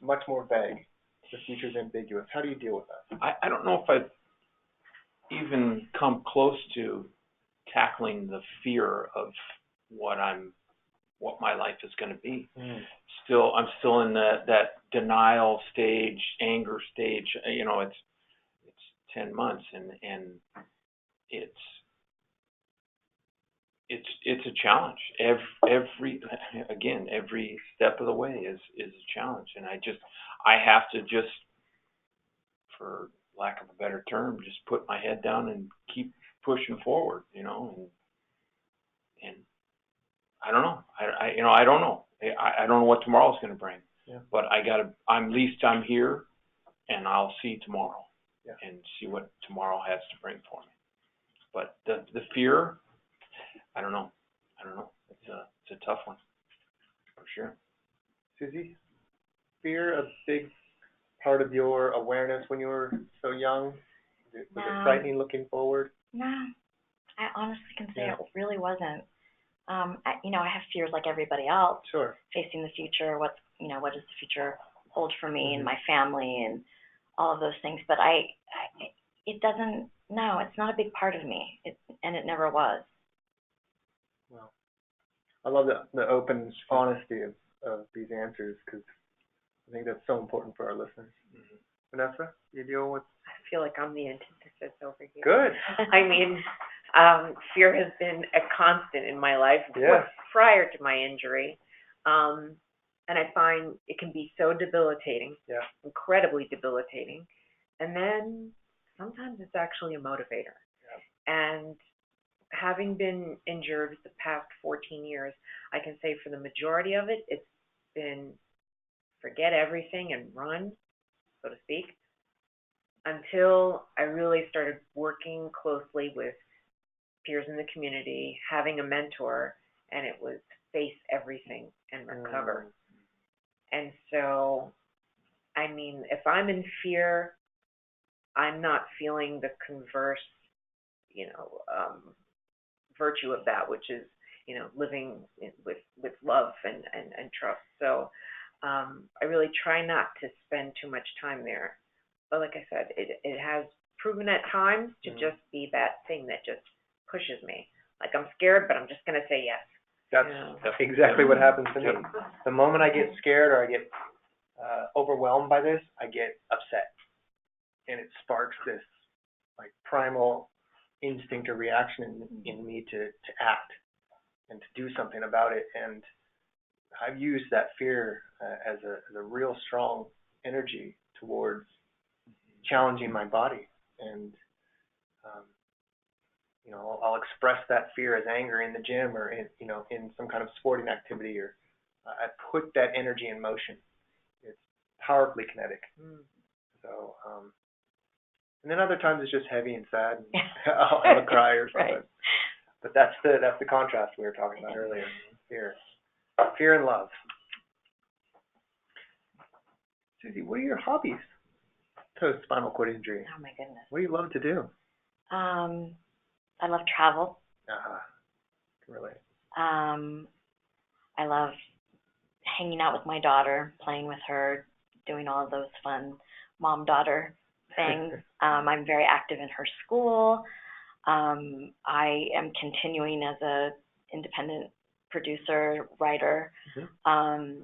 much more vague. The future's ambiguous. How do you deal with that? I don't know if I've even come close to tackling the fear of what my life is going to be. I'm still in that denial stage, anger stage. It's 10 months and it's a challenge. Every step of the way is a challenge, and I have to just, for lack of a better term, just put my head down and keep pushing forward, and I don't know. I don't know. I don't know what tomorrow's going to bring. Yeah. But at least I'm here, and I'll see tomorrow and see what tomorrow has to bring for me. But the fear, I don't know. It's a tough one, for sure. Susie, fear a big part of your awareness when you were so young? Was it frightening looking forward? No, I honestly can say it really wasn't. I have fears like everybody else. Sure. Facing the future, what does the future hold for me and my family and all of those things. But it doesn't. No, it's not a big part of me, and it never was. Well, I love the open honesty of these answers, because I think that's so important for our listeners. Vanessa, you deal with? I feel like I'm the antithesis over here. Good. Fear has been a constant in my life prior to my injury. And I find it can be so debilitating, incredibly debilitating. And then sometimes it's actually a motivator. And having been injured the past 14 years, I can say for the majority of it, it's been forget everything and run, so to speak, until I really started working closely with peers in the community, having a mentor, and it was face everything and recover. And so, I mean, if I'm in fear, I'm not feeling the converse, virtue of that, which is, living with love and trust. So I really try not to spend too much time there. But like I said, it has proven at times to just be that thing that just pushes me. Like I'm scared, but I'm just going to say yes. That's exactly what happens to me. The moment I get scared or I get overwhelmed by this, I get upset. And it sparks this like primal instinct or reaction in me to act and to do something about it. And I've used that fear as a real strong energy towards challenging my body. And I'll express that fear as anger in the gym or in some kind of sporting activity, or I put that energy in motion. It's powerfully kinetic. So, and then other times it's just heavy and sad, and I'll have a cry or something. Right. But that's the contrast we were talking about earlier. Fear and love. Susie, what are your hobbies post spinal cord injury? Oh my goodness. What do you love to do? I love travel. Can relate. I love hanging out with my daughter, playing with her, doing all of those fun mom-daughter things. I'm very active in her school. I am continuing as a independent producer, writer. I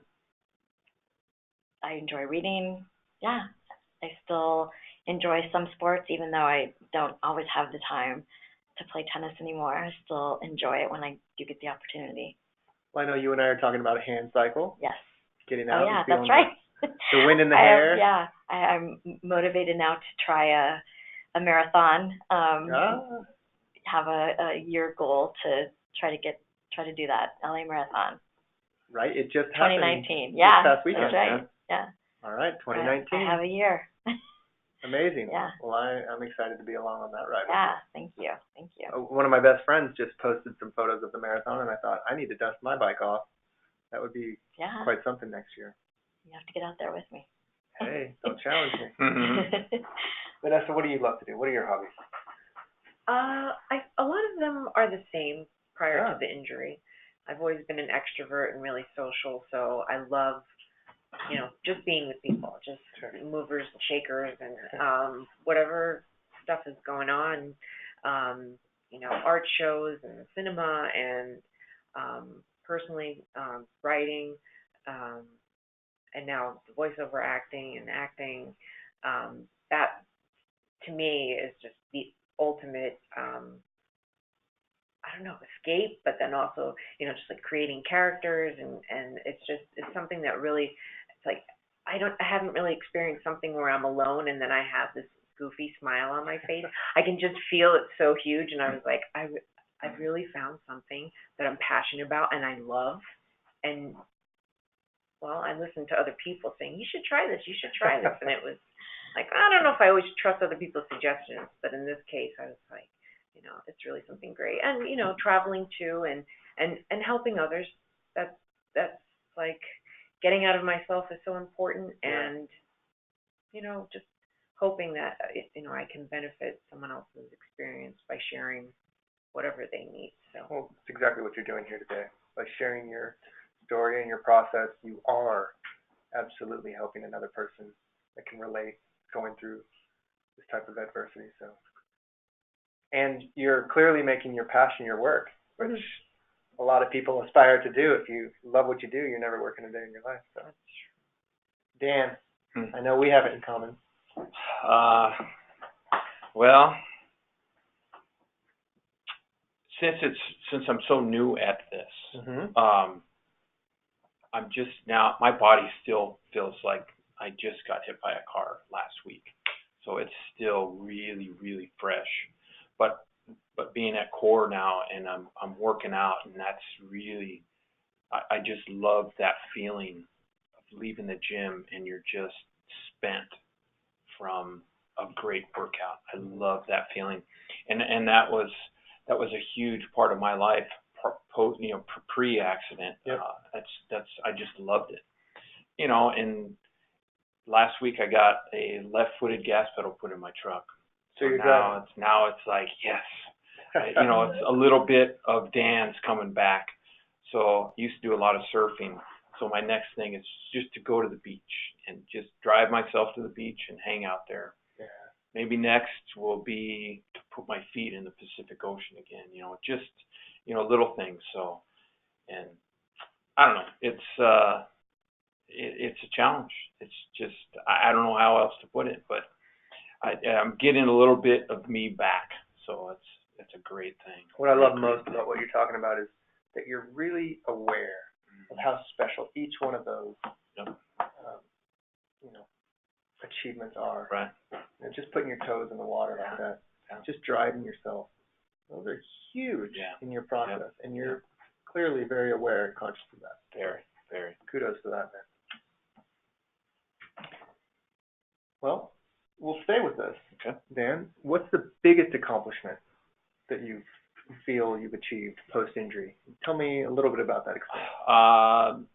enjoy reading. Yeah, I still enjoy some sports, even though I don't always have the time to play tennis anymore. I still enjoy it when I do get the opportunity. Well, I know you and I are talking about a hand cycle. Yes. Getting out. Oh, yeah, that's right. The wind in the hair. I'm motivated now to try a marathon. Have a year goal to try to do that LA marathon. Right, it just happened. 2019. Yeah, this past weekend. That's right. Yeah. All right, 2019. I have a year. Amazing. Yeah. Well, I'm excited to be along on that ride. Yeah, thank you. One of my best friends just posted some photos of the marathon, and I thought, I need to dust my bike off. That would be quite something next year. You have to get out there with me. Hey, don't challenge me. Vanessa, what do you love to do? What are your hobbies? A lot of them are the same prior to the injury. I've always been an extrovert and really social, so I love, just being with people, just movers and shakers and whatever stuff is going on, art shows and cinema and personally writing, and now the voiceover acting and acting. That to me is just the ultimate escape, but then also, just like creating characters and it's something that really, it's like, I haven't really experienced something where I'm alone and then I have this goofy smile on my face. I can just feel it so huge, and I was like, I've really found something that I'm passionate about and I love. And well, I listened to other people saying, you should try this, and it was like, I don't know if I always trust other people's suggestions, but in this case I was like, it's really something great. And, traveling too and helping others, that's like getting out of myself is so important. And, just hoping that, I can benefit someone else's experience by sharing whatever they need. So. Well, that's exactly what you're doing here today. By sharing your story and your process, you are absolutely helping another person that can relate going through this type of adversity. So. And you're clearly making your passion your work, which a lot of people aspire to do. If you love what you do, you're never working a day in your life. So. Dan, I know we have it in common. Well, since I'm so new at this, I'm just now, my body still feels like I just got hit by a car last week. So it's still really, really fresh. But being at core now, and I'm working out, and that's really, I just love that feeling of leaving the gym and you're just spent from a great workout. I love that feeling, and that was a huge part of my life, pre-accident. Yep. I just loved it, And last week I got a left-footed gas pedal put in my truck. So you're now it's like, yes. It's a little bit of dance coming back. So I used to do a lot of surfing. So my next thing is just to go to the beach and just drive myself to the beach and hang out there. Yeah. Maybe next will be to put my feet in the Pacific Ocean again. Just little things. So, and I don't know. It's a challenge. It's just I don't know how else to put it, but I'm getting a little bit of me back. So it's a great thing. What I love most about what you're talking about is that you're really aware of how special each one of those, achievements are. Right. Just putting your toes in the water like that, just driving yourself. Those are huge in your process, and you're clearly very aware and conscious of that. Very, very. Kudos to that, man. Well, we'll stay with this. Okay. Dan, what's the biggest accomplishment that you feel you've achieved post-injury? Tell me a little bit about that experience.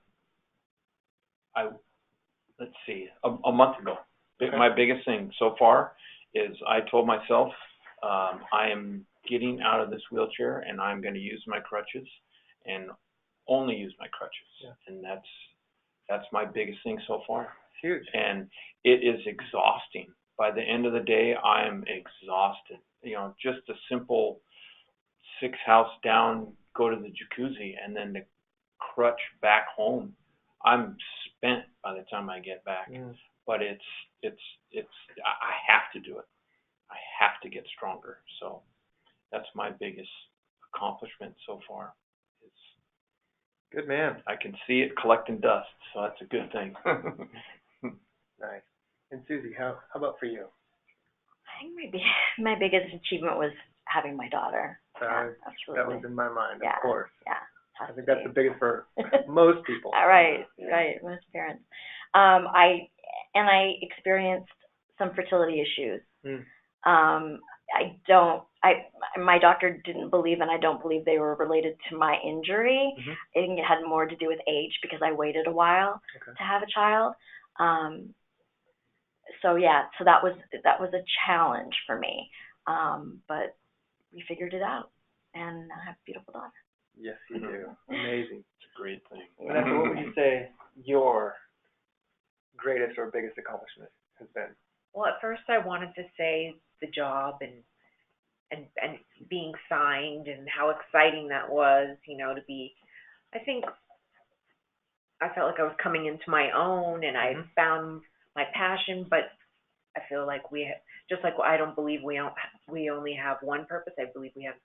Let's see, a month ago. Okay. My biggest thing so far is I told myself I am getting out of this wheelchair and I'm going to use my crutches and only use my crutches. Yeah. And that's my biggest thing so far. Huge. And it is exhausting. By the end of the day, I am exhausted. Just a simple 6 house down, go to the jacuzzi, and then the crutch back home. I'm spent by the time I get back. But it's I have to do it. I have to get stronger. So that's my biggest accomplishment so far. Good man. I can see it collecting dust, so that's a good thing. Nice. And Susie, how about for you? I think maybe my biggest achievement was having my daughter. Absolutely. That was in my mind, of course. Yeah. I think that's the biggest for most people. Right, most parents. I experienced some fertility issues. My doctor didn't believe, and I don't believe they were related to my injury. I think it had more to do with age because I waited a while to have a child. So that was a challenge for me. But we figured it out, and I have a beautiful daughter. Yes, you do. Amazing. It's a great thing. Vanessa, what would you say your greatest or biggest accomplishment has been? Well, at first I wanted to say the job and being signed and how exciting that was, to be. I think I felt like I was coming into my own and I found my passion, but I feel like just like I don't believe we only have one purpose. I believe we have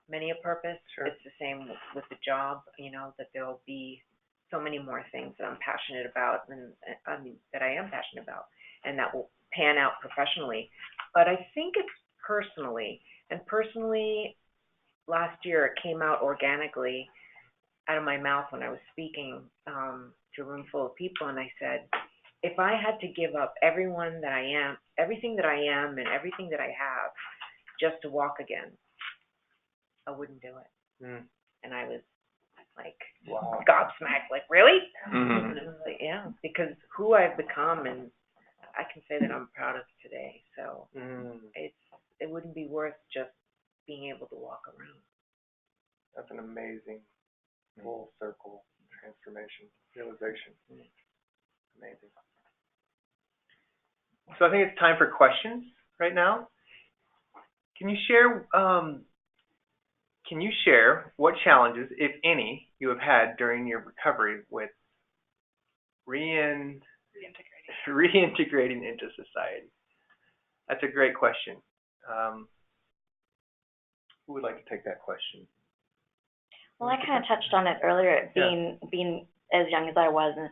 many a purpose. Sure. It's the same with the job, that there'll be so many more things that I'm passionate about and that I am passionate about, and that will pan out professionally. But I think it's personally, last year it came out organically out of my mouth when I was speaking to a room full of people, and I said, if I had to give up everything that I am and everything that I have just to walk again, I wouldn't do it. And I was like, gobsmacked, like, really? And I was like, yeah, because who I've become, and I can say that I'm proud of today. So it wouldn't be worth just being able to walk around. That's an amazing full circle transformation, realization. Amazing. So I think it's time for questions right now. Can you share what challenges, if any, you have had during your recovery with reintegrating into society? That's a great question. Who would like to take that question? Well, I kind of touched on it earlier, being as young as I was, and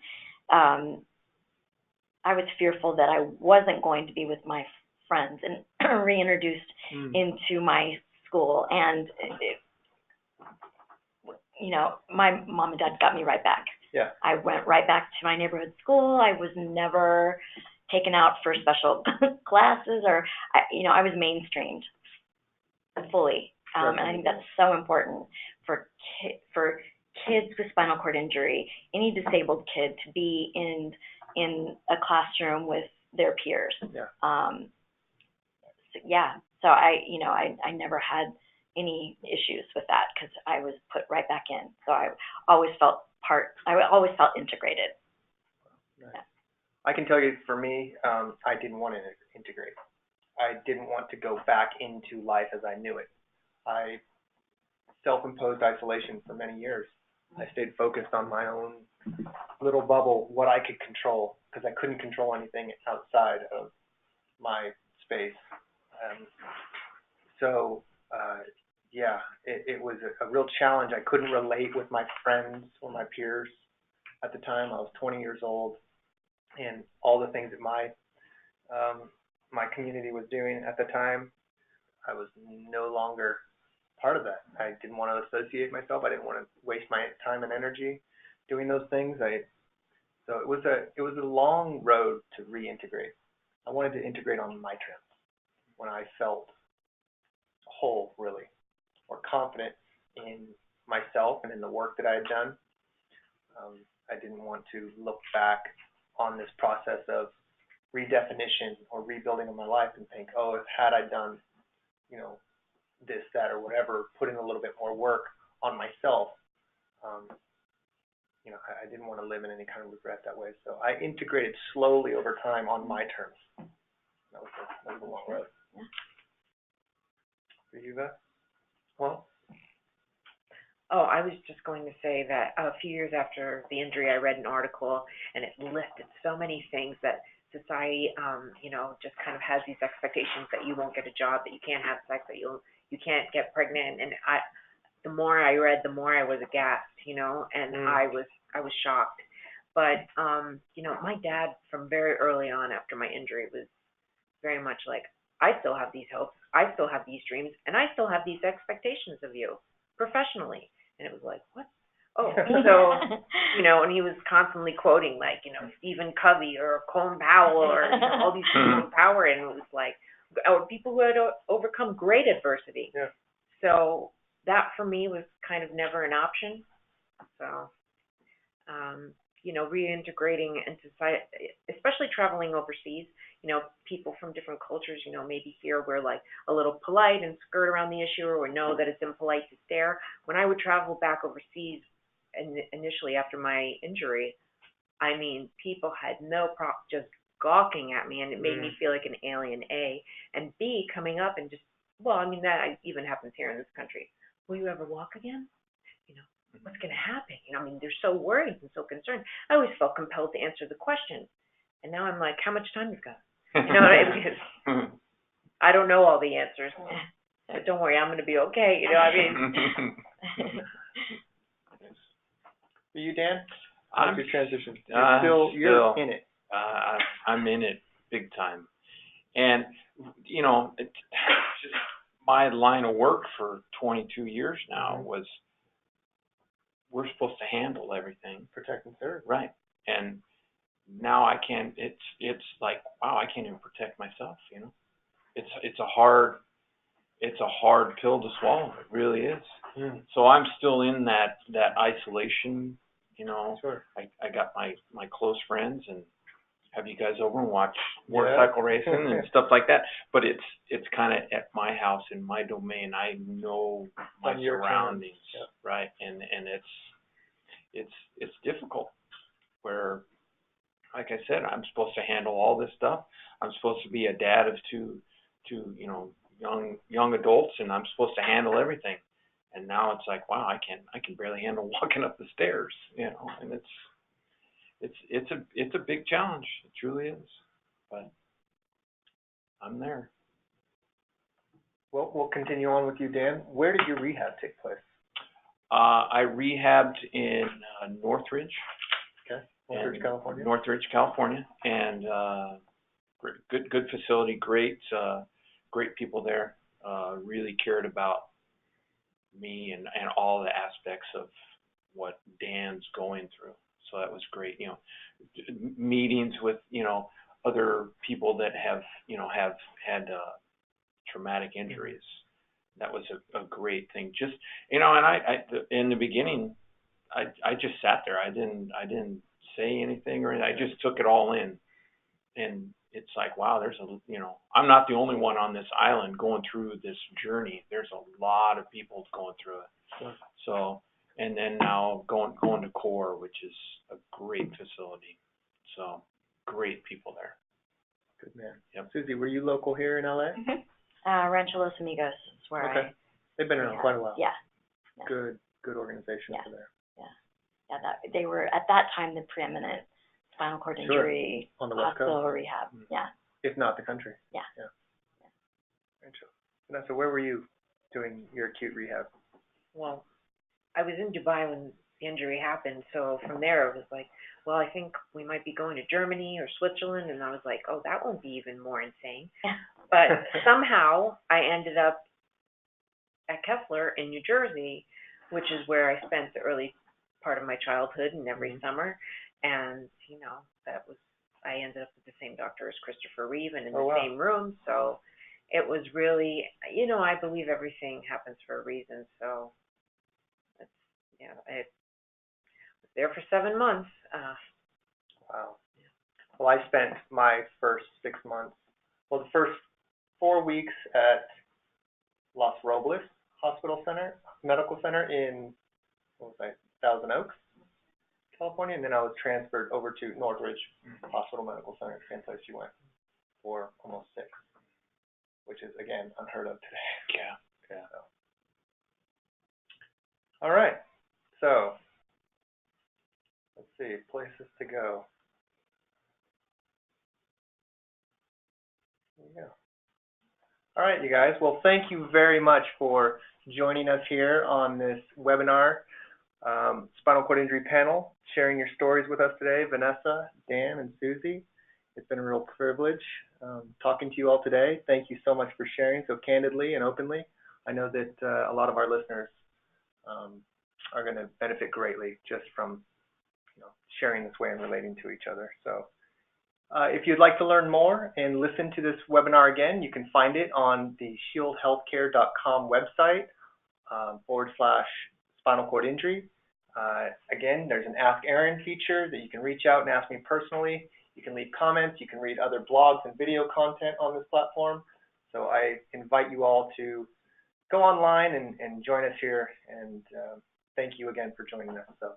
I was fearful that I wasn't going to be with my friends and reintroduced into my school. And, my mom and dad got me right back. Yeah. I went right back to my neighborhood school. I was never taken out for special classes or, I was mainstreamed fully. And I think that's so important for kids with spinal cord injury, any disabled kid to be in a classroom with their peers. Yeah. So I never had any issues with that because I was put right back in. So I always felt integrated. Nice. Yeah. I can tell you, for me, I didn't want to integrate. I didn't want to go back into life as I knew it. I self-imposed isolation for many years. I stayed focused on my own little bubble, what I could control, because I couldn't control anything outside of my space. It was a real challenge. I couldn't relate with my friends or my peers at the time. I was 20 years old, and all the things that my community was doing at the time, I was no longer part of that. I didn't want to associate myself. I didn't want to waste my time and energy doing those things. So it was a long road to reintegrate. I wanted to integrate on my terms when I felt whole, really, or confident in myself and in the work that I had done. I didn't want to look back on this process of redefinition or rebuilding of my life and think, oh, had I done, this, that, or whatever, put in a little bit more work on myself, I didn't want to live in any kind of regret that way. So I integrated slowly over time on my terms. That was a long road. Yeah. For you, Beth? Well? Oh, I was just going to say that a few years after the injury, I read an article, and it listed so many things that society, just kind of has these expectations that you won't get a job, that you can't have sex, that you can't get pregnant. And the more I read, the more I was aghast, and I was shocked. But, my dad, from very early on after my injury, was very much like, I still have these hopes, I still have these dreams, and I still have these expectations of you professionally. And it was like, what? Oh, so, and he was constantly quoting, like, Stephen Covey or Colin Powell or all these people in power. And it was like, or people who had overcome great adversity. Yeah. So that for me was kind of never an option. So, reintegrating into society, especially traveling overseas, people from different cultures, maybe here we're like a little polite and skirt around the issue, or know that it's impolite to stare. When I would travel back overseas, and initially after my injury, I mean, people had no problem just gawking at me, and it made me feel like an alien, A. And B, coming up and just, that even happens here in this country. Will you ever walk again? What's going to happen? They're so worried and so concerned. I always felt compelled to answer the question. And now I'm like, how much time is gone? Because I don't know all the answers. But don't worry, I'm going to be okay. For you, Dan? I'm your transition. You're in it. I'm in it big time. And, just my line of work for 22 years now was, we're supposed to handle everything. Protect and serve. Right. And now I can't, it's like, wow, I can't even protect myself, It's a hard pill to swallow. It really is. So I'm still in that isolation, Sure. I got my close friends and have you guys over and watch motorcycle racing and stuff like that. But it's kind of at my house, in my domain. I know my surroundings, right? And it's difficult. Where, like I said, I'm supposed to handle all this stuff. I'm supposed to be a dad of two young adults, and I'm supposed to handle everything. And now it's like, wow, I can barely handle walking up the stairs, and it's a big challenge. It truly is. But I'm there. Well, we'll continue on with you, Dan. Where did your rehab take place? I rehabbed in Northridge. Okay. Northridge, California. Northridge, California, and good facility, great people there. Really cared about me and all the aspects of what Dan's going through. So that was great. Meetings with other people that have had traumatic injuries. That was a great thing. Just and I in the beginning, I just sat there. I didn't say anything or anything. I just took it all in, and it's like, wow, I'm not the only one on this island going through this journey. There's a lot of people going through it. Sure. So, and then now going to CORE, which is a great facility. So, great people there. Good man. Yep. Susie, were you local here in LA? Mm-hmm. Rancho Los Amigos is where They've been around quite a while. Yeah. Good organization Yeah. for there. They were at that time the preeminent spinal cord injury on the West hospital Coast. rehab. Yeah. If not the country. Yeah. Rancho. Vanessa, where were you doing your acute rehab? Well, I was in Dubai when the injury happened, so from there it was like, well, I think we might be going to Germany or Switzerland, and I was like, oh, that won't be even more insane. Yeah. But somehow I ended up at Kessler in New Jersey, which is where I spent the early part of my childhood and every summer. And, I ended up with the same doctor as Christopher Reeve and in the same room. So it was really, I believe everything happens for a reason. So, I was there for 7 months. Wow. Well, I spent my first 6 months, the first 4 weeks at Los Robles Medical Center in, Thousand Oaks, California, and then I was transferred over to Northridge Hospital Medical Center, same place you went, for almost 6, which is, again, unheard of today. Yeah. So. All right. So, let's see, places to go. There you go. All right, you guys. Well, thank you very much for joining us here on this webinar, Spinal Cord Injury Panel, sharing your stories with us today, Vanessa, Dan, and Susie. It's been a real privilege talking to you all today. Thank you so much for sharing so candidly and openly. I know that a lot of our listeners are going to benefit greatly just from sharing this way and relating to each other. So if you'd like to learn more and listen to this webinar again, you can find it on the shieldhealthcare.com website /spinal cord injury. Again, there's an Ask Aaron feature that you can reach out and ask me personally. You can leave comments. You can read other blogs and video content on this platform. So I invite you all to go online and join us here. And thank you again for joining us. So.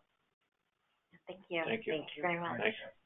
Thank you. Thank you. Thank you very much. Thank you.